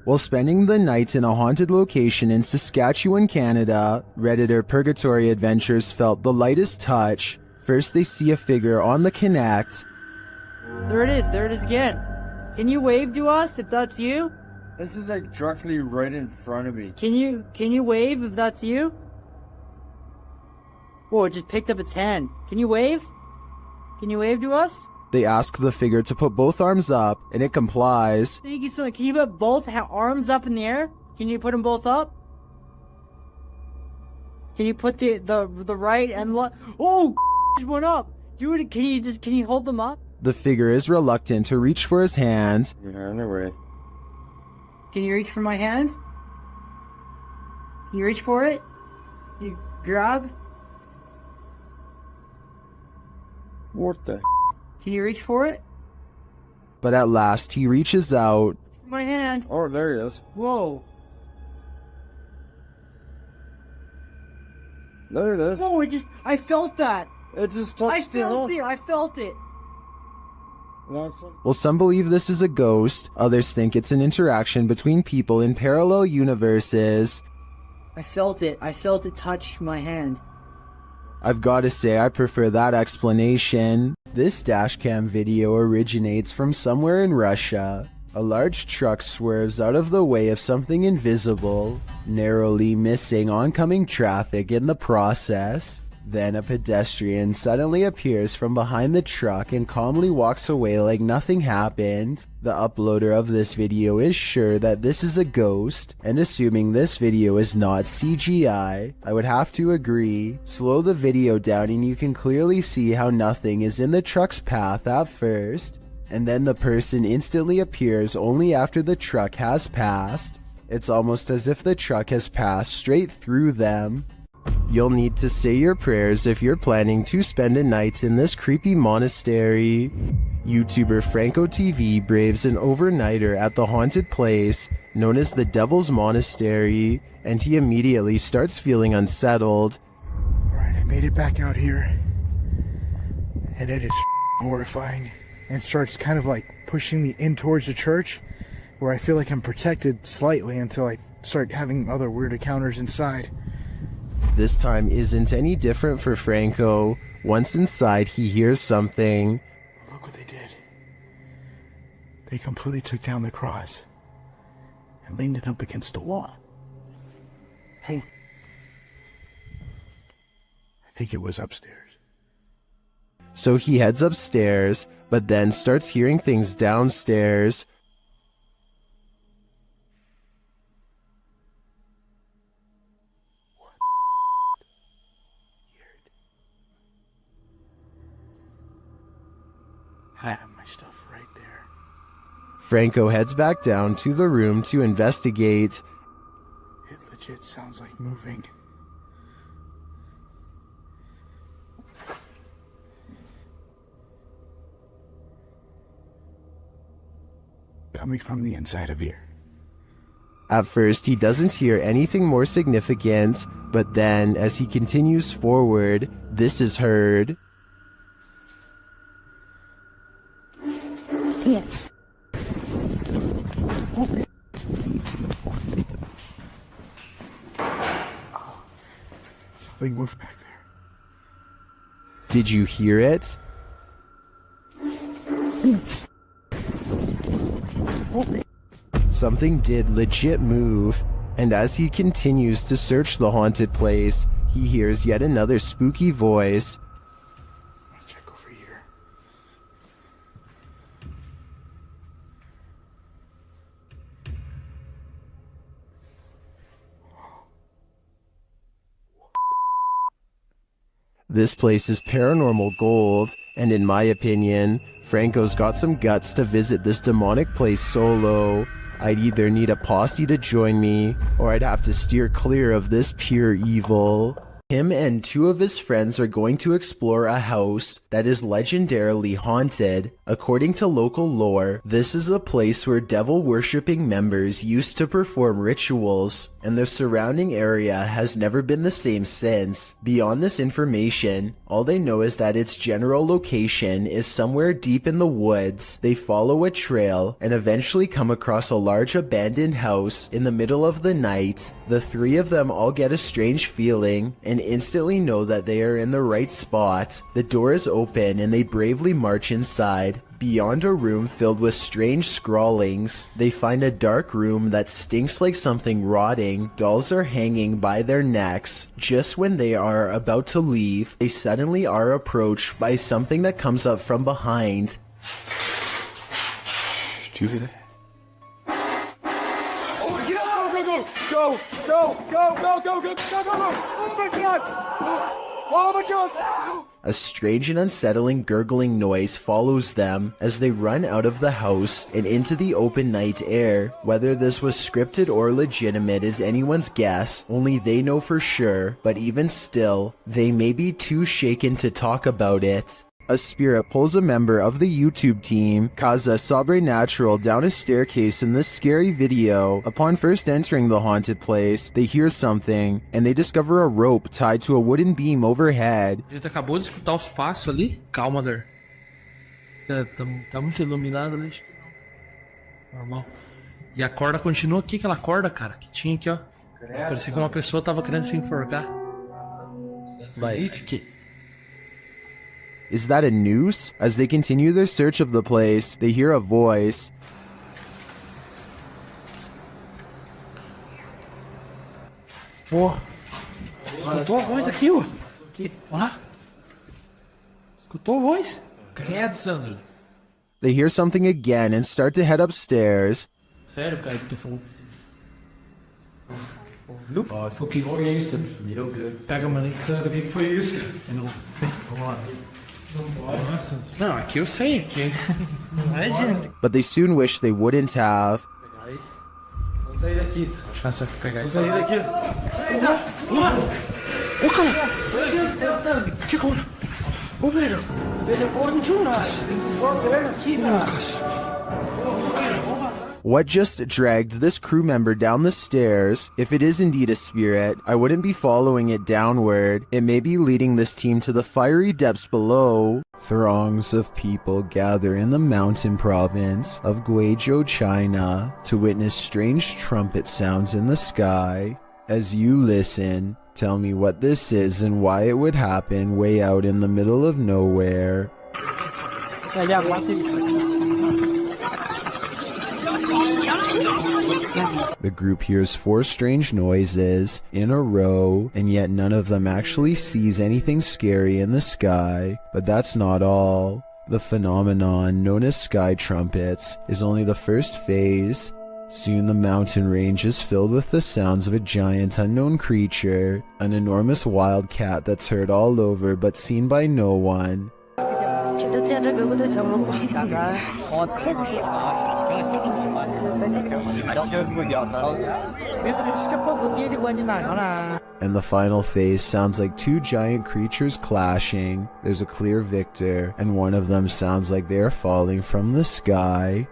While spending the night in a haunted location in Saskatchewan, Canada, Redditor Purgatory Adventures felt the lightest touch. First they see a figure on the Connect. There it is again. Can you wave to us if that's you? This is like directly right in front of me. Can you wave if that's you? Whoa, it just picked up its hand. Can you wave? Can you wave to us? They ask the figure to put both arms up, and it complies. Thank you so much. Can you put both arms up in the air? Can you put them both up? Can you put the right and left? Oh, just went up. Dude, can you hold them up? The figure is reluctant to reach for his hand. You're on their way. Can you reach for my hand? Can you reach for it? You grab? What the? Can you reach for it? But at last he reaches out. My hand. Oh, there he is. Whoa. There it is. Whoa, I felt that. It just touched I felt it. Well, some believe this is a ghost, others think it's an interaction between people in parallel universes. I felt it touch my hand. I've gotta say I prefer that explanation. This dashcam video originates from somewhere in Russia. A large truck swerves out of the way of something invisible, narrowly missing oncoming traffic in the process. Then a pedestrian suddenly appears from behind the truck and calmly walks away like nothing happened. The uploader of this video is sure that this is a ghost, and assuming this video is not CGI, I would have to agree. Slow the video down and you can clearly see how nothing is in the truck's path at first, and then the person instantly appears only after the truck has passed. It's almost as if the truck has passed straight through them. You'll need to say your prayers if you're planning to spend a night in this creepy monastery. YouTuber Franco TV braves an overnighter at the haunted place known as the Devil's Monastery, and he immediately starts feeling unsettled. Alright, I made it back out here, and it is horrifying, and starts kind of like pushing me in towards the church, where I feel like I'm protected slightly until I start having other weird encounters inside. This time isn't any different for Franco. Once inside, he hears something. Look what they did. They completely took down the cross and leaned it up against the wall. Hey, I think it was upstairs. So he heads upstairs, but then starts hearing things downstairs. I have my stuff right there. Franco heads back down to the room to investigate. It legit sounds like moving. Coming from the inside of here. At first, he doesn't hear anything more significant, but then, as he continues forward, this is heard. Yes. Something moved back there. Did you hear it? Yes. Something did legit move, and as he continues to search the haunted place, he hears yet another spooky voice. Check over here. This place is paranormal gold, and in my opinion, Franco's got some guts to visit this demonic place solo. I'd either need a posse to join me, or I'd have to steer clear of this pure evil. Him and two of his friends are going to explore a house that is legendarily haunted. According to local lore, this is a place where devil-worshipping members used to perform rituals, and the surrounding area has never been the same since. Beyond this information, all they know is that its general location is somewhere deep in the woods. They follow a trail and eventually come across a large abandoned house in the middle of the night. The three of them all get a strange feeling and instantly know that they are in the right spot. The door is open and they bravely march inside. Beyond a room filled with strange scrawlings, they find a dark room that stinks like something rotting. Dolls are hanging by their necks. Just when they are about to leave, they suddenly are approached by something that comes up from behind. Did you hear that? A strange and unsettling gurgling noise follows them as they run out of the house and into the open night air. Whether this was scripted or legitimate is anyone's guess, only they know for sure, but even still, they may be too shaken to talk about it. A spirit pulls a member of the YouTube team, Kaza Sobrenatural, down a staircase in this scary video. Upon first entering the haunted place, they hear something, and they discover a rope tied to a wooden beam overhead. A gente acabou de escutar os passos ali. Calma, Der. Tá muito iluminado ali. Normal. E a corda continua aqui, aquela corda, cara, que tinha aqui, ó. Parecia que uma pessoa tava querendo se enforcar. Vai. Is that a noose? As they continue their search of the place, they hear a voice. Pô. Escutou a voz aqui, ó. Olha lá. Escutou a voz? Credo, Sandro. They hear something again and start to head upstairs. Sério, cara, que tu falou? O que foi isso? Meu Deus. Pega, mano. Sandro, o que foi isso? Vamos lá. Não, aqui eu sei, aqui. Não é, gente. But they soon wish they wouldn't have. Vamos sair daqui. Ah, só que pegar isso. Vamos sair daqui. Ô, cara! Que coisa? Ô, velho! What just dragged this crew member down the stairs? If it is indeed a spirit, I wouldn't be following it downward. It may be leading this team to the fiery depths below. Throngs of people gather in the mountain province of Guizhou, China, to witness strange trumpet sounds in the sky. As you listen, tell me what this is and why it would happen way out in the middle of nowhere. The group hears 4 strange noises in a row, and yet none of them actually sees anything scary in the sky. But that's not all. The phenomenon known as sky trumpets is only the first phase. Soon the mountain range is filled with the sounds of a giant unknown creature, an enormous wild cat that's heard all over but seen by no one. And the final phase sounds like 2 giant creatures clashing. There's a clear victor, and one of them sounds like they are falling from the sky.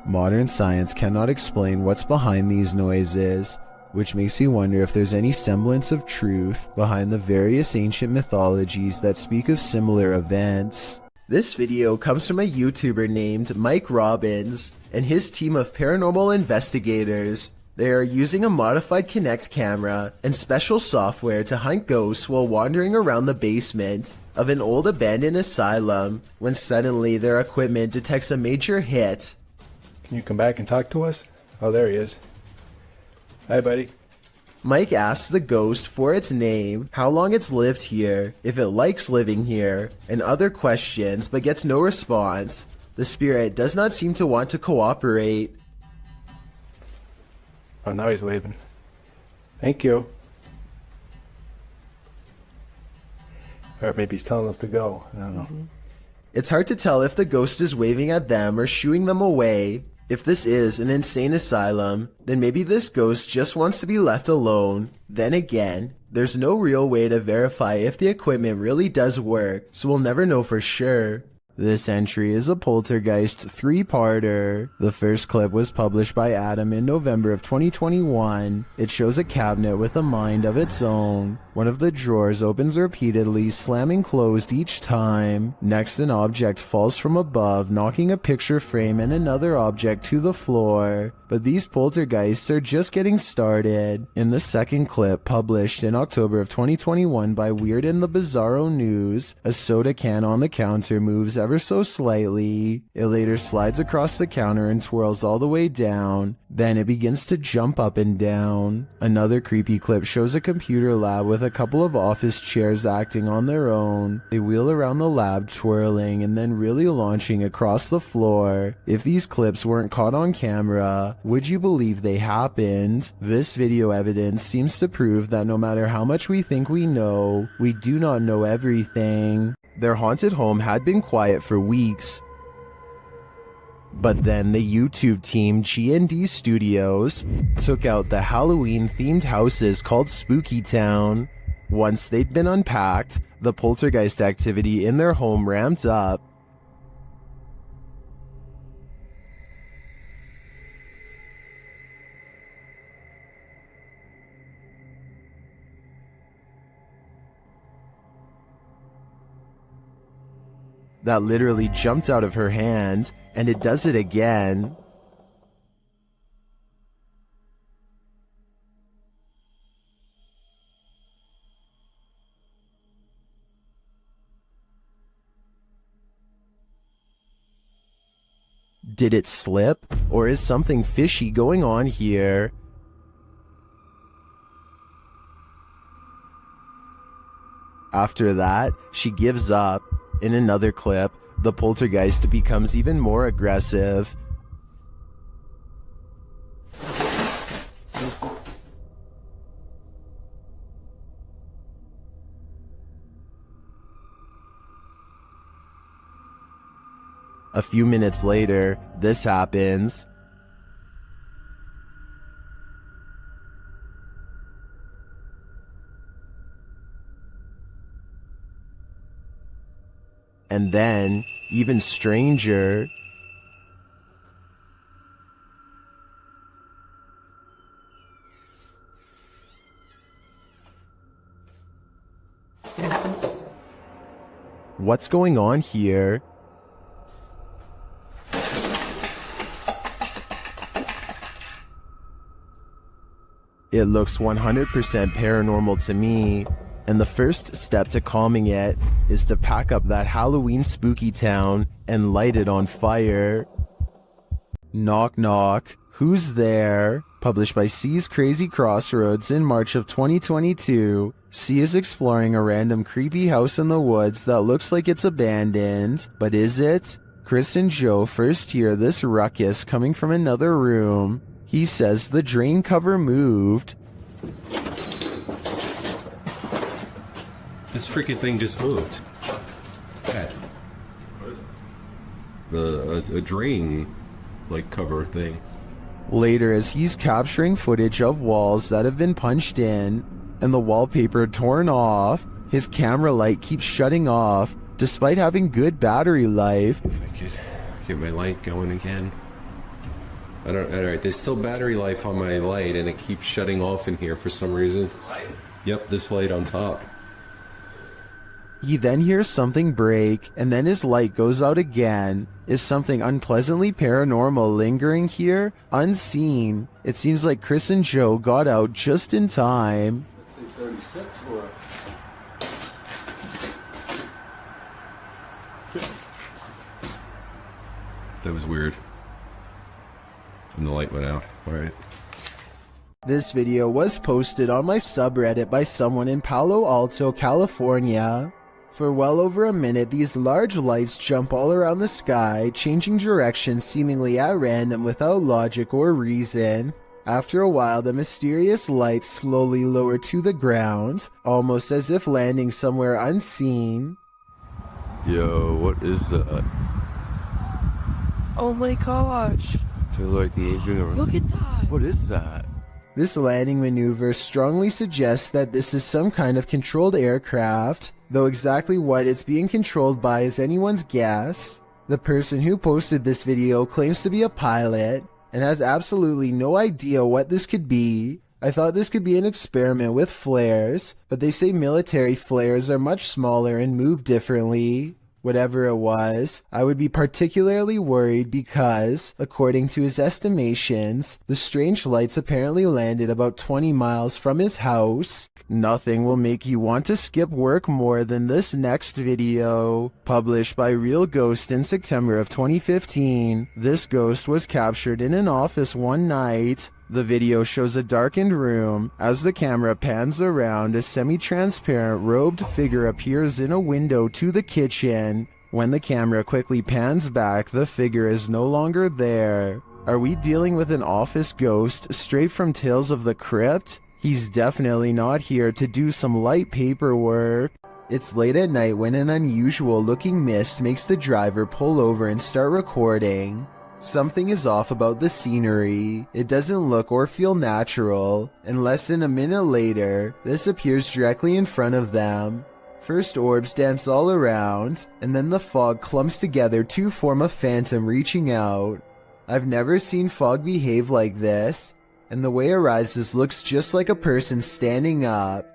Modern science cannot explain what's behind these noises, which makes you wonder if there's any semblance of truth behind the various ancient mythologies that speak of similar events. This video comes from a YouTuber named Mike Robbins and his team of paranormal investigators. They are using a modified Kinect camera and special software to hunt ghosts while wandering around the basement of an old abandoned asylum when suddenly their equipment detects a major hit. Can you come back and talk to us? Oh, there he is. Hi, buddy. Mike asks the ghost for its name, how long it's lived here, if it likes living here, and other questions, but gets no response. The spirit does not seem to want to cooperate. Oh, now he's waving. Thank you. Or maybe he's telling us to go. I don't know. It's hard to tell if the ghost is waving at them or shooing them away. If this is an insane asylum, then maybe this ghost just wants to be left alone. Then again, there's no real way to verify if the equipment really does work, so we'll never know for sure. This entry is a Poltergeist 3-parter. The first clip was published by Adam in November of 2021. It shows a cabinet with a mind of its own. One of the drawers opens repeatedly, slamming closed each time. Next, an object falls from above, knocking a picture frame and another object to the floor. But these poltergeists are just getting started. In the second clip, published in October of 2021 by Weird and the Bizarro News, a soda can on the counter moves ever so slightly. It later slides across the counter and twirls all the way down. Then it begins to jump up and down. Another creepy clip shows a computer lab with a couple of office chairs acting on their own. They wheel around the lab, twirling and then really launching across the floor. If these clips weren't caught on camera, would you believe they happened? This video evidence seems to prove that no matter how much we think we know, we do not know everything. Their haunted home had been quiet for weeks. But then the YouTube team G&D Studios took out the Halloween-themed houses called Spooky Town. Once they'd been unpacked, the poltergeist activity in their home ramped up. That literally jumped out of her hand, and it does it again. Did it slip? Or is something fishy going on here? After that, she gives up. In another clip, the poltergeist becomes even more aggressive. A few minutes later, this happens. And then, even stranger, what's going on here? It looks 100% paranormal to me. And the first step to calming it is to pack up that Halloween spooky town and light it on fire. Knock knock, who's there? Published by C's Crazy Crossroads in March of 2022. C is exploring a random creepy house in the woods that looks like it's abandoned. But is it? Chris and Joe first hear this ruckus coming from another room. He says the drain cover moved. This freaking thing just moved. A drain, like, cover thing. Later, as he's capturing footage of walls that have been punched in and the wallpaper torn off, his camera light keeps shutting off despite having good battery life. If I could get my light going again. Alright, there's still battery life on my light and it keeps shutting off in here for some reason. Yep, this light on top. He then hears something break, and then his light goes out again. Is something unpleasantly paranormal lingering here? Unseen. It seems like Chris and Joe got out just in time. Let's say 36 or... That was weird. And the light went out. Alright. This video was posted on my subreddit by someone in Palo Alto, California. For well over a minute, these large lights jump all around the sky, changing direction seemingly at random without logic or reason. After a while, the mysterious lights slowly lower to the ground, almost as if landing somewhere unseen. Yo, what is that? Oh my gosh. Look at that. What is that? This landing maneuver strongly suggests that this is some kind of controlled aircraft, though exactly what it's being controlled by is anyone's guess. The person who posted this video claims to be a pilot and has absolutely no idea what this could be. I thought this could be an experiment with flares, but they say military flares are much smaller and move differently. Whatever it was, I would be particularly worried because, according to his estimations, the strange lights apparently landed about 20 miles from his house. Nothing will make you want to skip work more than this next video. Published by Real Ghost in September of 2015, this ghost was captured in an office one night. The video shows a darkened room. As the camera pans around, a semi-transparent robed figure appears in a window to the kitchen. When the camera quickly pans back, the figure is no longer there. Are we dealing with an office ghost straight from Tales of the Crypt? He's definitely not here to do some light paperwork. It's late at night when an unusual looking mist makes the driver pull over and start recording. Something is off about the scenery. It doesn't look or feel natural, and less than a minute later, this appears directly in front of them. First orbs dance all around, and then the fog clumps together to form a phantom reaching out. I've never seen fog behave like this, and the way it rises looks just like a person standing up.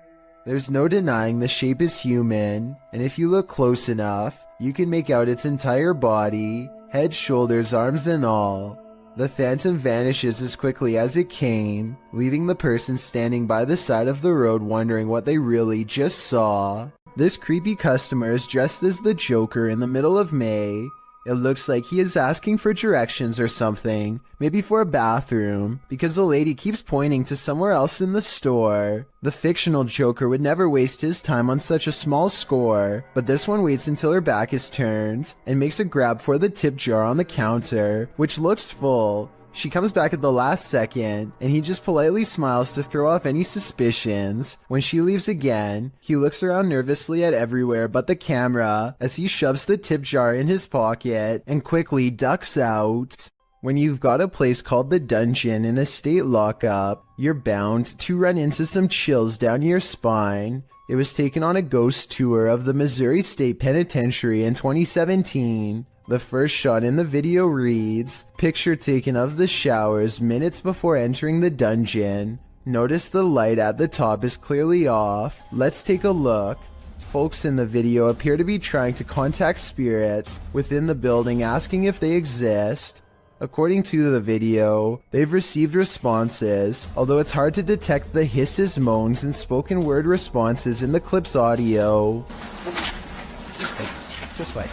There's no denying the shape is human, and if you look close enough, you can make out its entire body. Head, shoulders, arms, and all. The phantom vanishes as quickly as it came, leaving the person standing by the side of the road wondering what they really just saw. This creepy customer is dressed as the Joker in the middle of May. It looks like he is asking for directions or something, maybe for a bathroom, because the lady keeps pointing to somewhere else in the store. The fictional Joker would never waste his time on such a small score, but this one waits until her back is turned, and makes a grab for the tip jar on the counter, which looks full. She comes back at the last second, and he just politely smiles to throw off any suspicions. When she leaves again, he looks around nervously at everywhere but the camera as he shoves the tip jar in his pocket and quickly ducks out. When you've got a place called the Dungeon in a state lockup, you're bound to run into some chills down your spine. It was taken on a ghost tour of the Missouri State Penitentiary in 2017. The first shot in the video reads, "Picture taken of the showers minutes before entering the dungeon. Notice the light at the top is clearly off. Let's take a look." Folks in the video appear to be trying to contact spirits within the building asking if they exist. According to the video, they've received responses, although it's hard to detect the hisses, moans, and spoken word responses in the clip's audio. Just like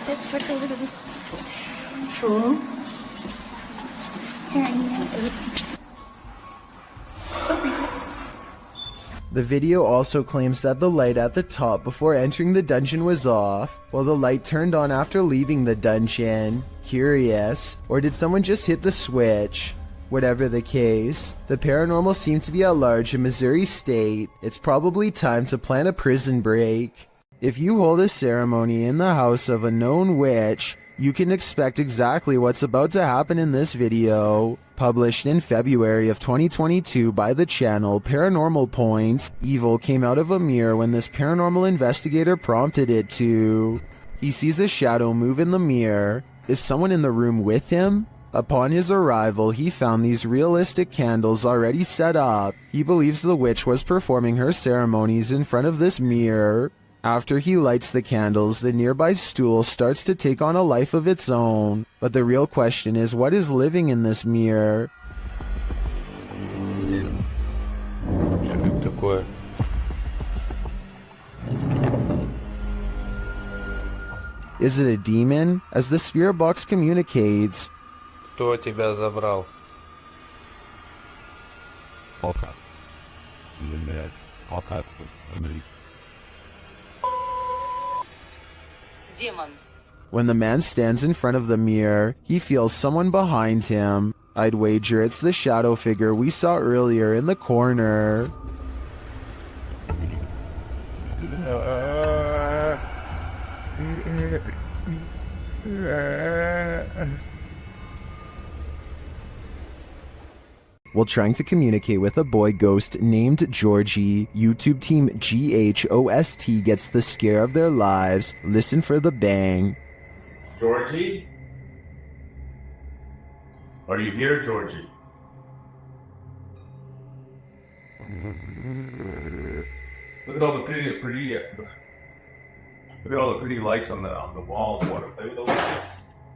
Let's check over to this. Sure. The video also claims that the light at the top before entering the dungeon was off, while the light turned on after leaving the dungeon. Curious, or did someone just hit the switch? Whatever the case, the paranormal seemed to be at large in Missouri State. It's probably time to plan a prison break. If you hold a ceremony in the house of a known witch, you can expect exactly what's about to happen in this video. Published in February of 2022 by the channel Paranormal Point, evil came out of a mirror when this paranormal investigator prompted it to. He sees a shadow move in the mirror. Is someone in the room with him? Upon his arrival, he found these realistic candles already set up. He believes the witch was performing her ceremonies in front of this mirror. After he lights the candles, the nearby stool starts to take on a life of its own. But the real question is, what is living in this mirror? Is it a demon? As the spirit box communicates, Кто тебя забрал? when the man stands in front of the mirror, he feels someone behind him. I'd wager it's the shadow figure we saw earlier in the corner. While trying to communicate with a boy ghost named Georgie, YouTube team GHOST gets the scare of their lives. Listen for the bang. Georgie? Are you here, Georgie? Look at all the pretty lights on the walls. Want to play with those lights?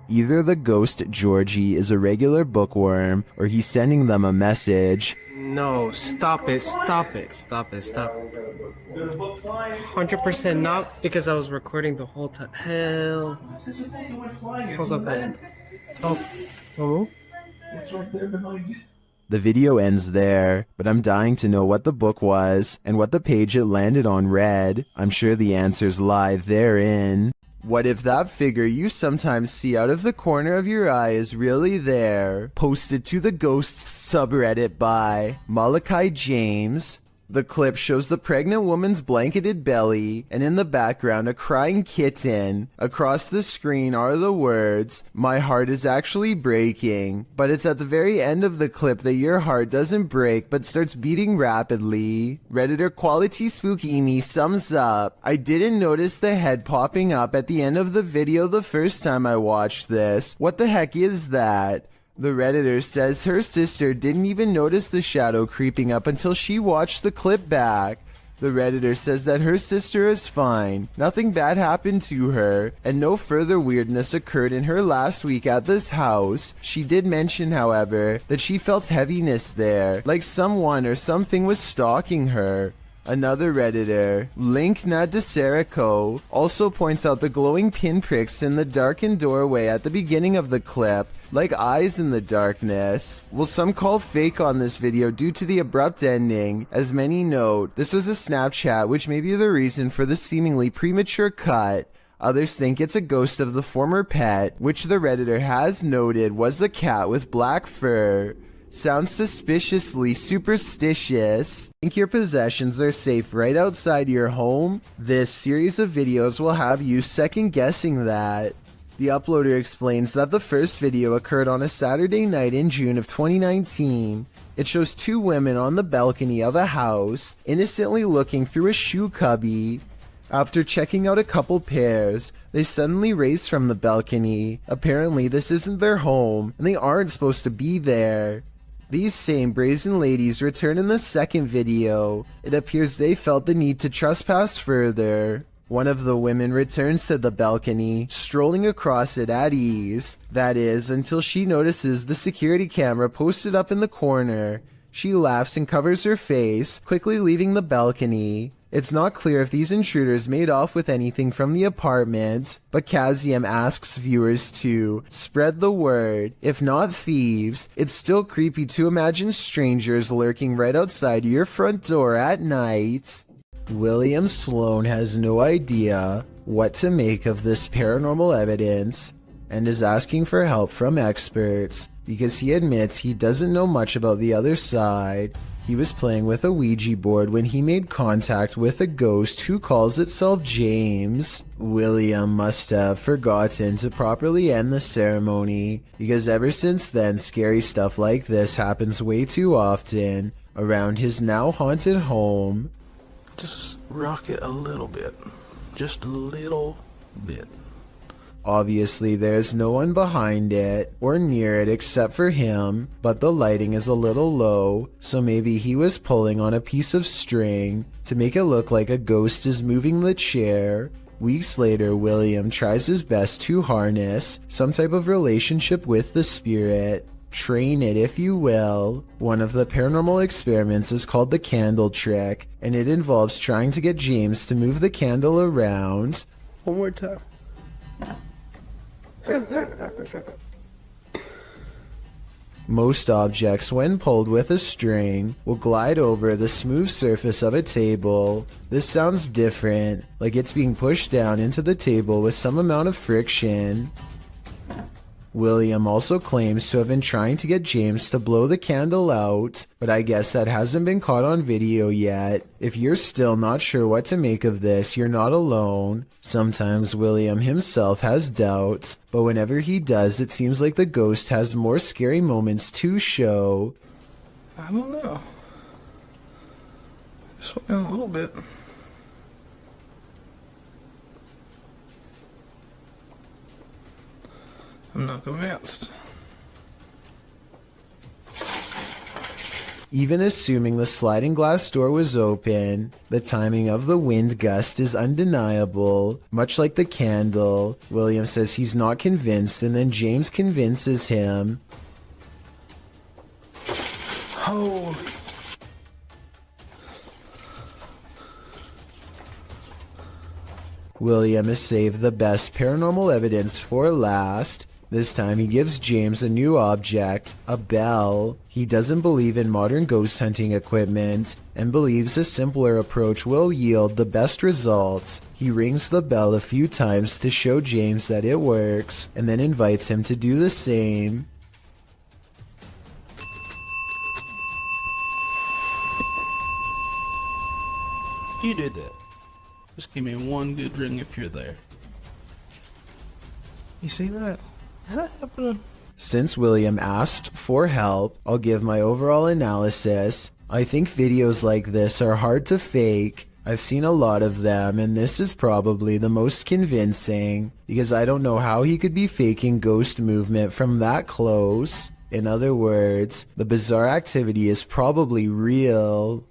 Either the ghost Georgie is a regular bookworm, or he's sending them a message. No, stop it, stop it, stop it, stop. 100% not, because I was recording the whole time. Hell. Hold up, man. Oh. It's right there behind you. The video ends there, but I'm dying to know what the book was, and what the page it landed on read. I'm sure the answers lie therein. What if that figure you sometimes see out of the corner of your eye is really there? Posted to the Ghosts subreddit by Malachi James. The clip shows the pregnant woman's blanketed belly, and in the background a crying kitten. Across the screen are the words, "My heart is actually breaking." But it's at the very end of the clip that your heart doesn't break but starts beating rapidly. Redditor Quality Spooky Me sums up, "I didn't notice the head popping up at the end of the video the first time I watched this. What the heck is that?" The Redditor says her sister didn't even notice the shadow creeping up until she watched the clip back. The Redditor says that her sister is fine, nothing bad happened to her, and no further weirdness occurred in her last week at this house. She did mention, however, that she felt heaviness there, like someone or something was stalking her. Another Redditor, Link Nadiserico, also points out the glowing pinpricks in the darkened doorway at the beginning of the clip, like eyes in the darkness. Well, some call fake on this video due to the abrupt ending. As many note, this was a Snapchat, which may be the reason for the seemingly premature cut. Others think it's a ghost of the former pet, which the Redditor has noted was the cat with black fur. Sounds suspiciously superstitious. Think your possessions are safe right outside your home? This series of videos will have you second guessing that. The uploader explains that the first video occurred on a Saturday night in June of 2019. It shows two women on the balcony of a house, innocently looking through a shoe cubby. After checking out a couple pairs, they suddenly race from the balcony. Apparently this isn't their home, and they aren't supposed to be there. These same brazen ladies return in the second video. It appears they felt the need to trespass further. One of the women returns to the balcony, strolling across it at ease. That is, until she notices the security camera posted up in the corner. She laughs and covers her face, quickly leaving the balcony. It's not clear if these intruders made off with anything from the apartment, but Kazium asks viewers to spread the word. If not thieves, it's still creepy to imagine strangers lurking right outside your front door at night. William Sloan has no idea what to make of this paranormal evidence and is asking for help from experts because he admits he doesn't know much about the other side. He was playing with a Ouija board when he made contact with a ghost who calls itself James. William must have forgotten to properly end the ceremony, because ever since then scary stuff like this happens way too often around his now haunted home. Just rock it a little bit. Just a little bit. Obviously, there's no one behind it or near it except for him, but the lighting is a little low, so maybe he was pulling on a piece of string to make it look like a ghost is moving the chair. Weeks later, William tries his best to harness some type of relationship with the spirit. Train it, if you will. One of the paranormal experiments is called the candle trick, and it involves trying to get James to move the candle around. One more time. Most objects, when pulled with a string, will glide over the smooth surface of a table. This sounds different, like it's being pushed down into the table with some amount of friction. William also claims to have been trying to get James to blow the candle out, but I guess that hasn't been caught on video yet. If you're still not sure what to make of this, you're not alone. Sometimes William himself has doubts, but whenever he does, it seems like the ghost has more scary moments to show. I don't know. Just a little bit. I'm not convinced. Even assuming the sliding glass door was open, the timing of the wind gust is undeniable. Much like the candle, William says he's not convinced, and then James convinces him. Holy. William has saved the best paranormal evidence for last. This time he gives James a new object, a bell. He doesn't believe in modern ghost hunting equipment and believes a simpler approach will yield the best results. He rings the bell a few times to show James that it works and then invites him to do the same. You did that. Just give me one good ring if you're there. You see that? That happening? Since William asked for help, I'll give my overall analysis. I think videos like this are hard to fake. I've seen a lot of them, and this is probably the most convincing, because I don't know how he could be faking ghost movement from that close. In other words, the bizarre activity is probably real.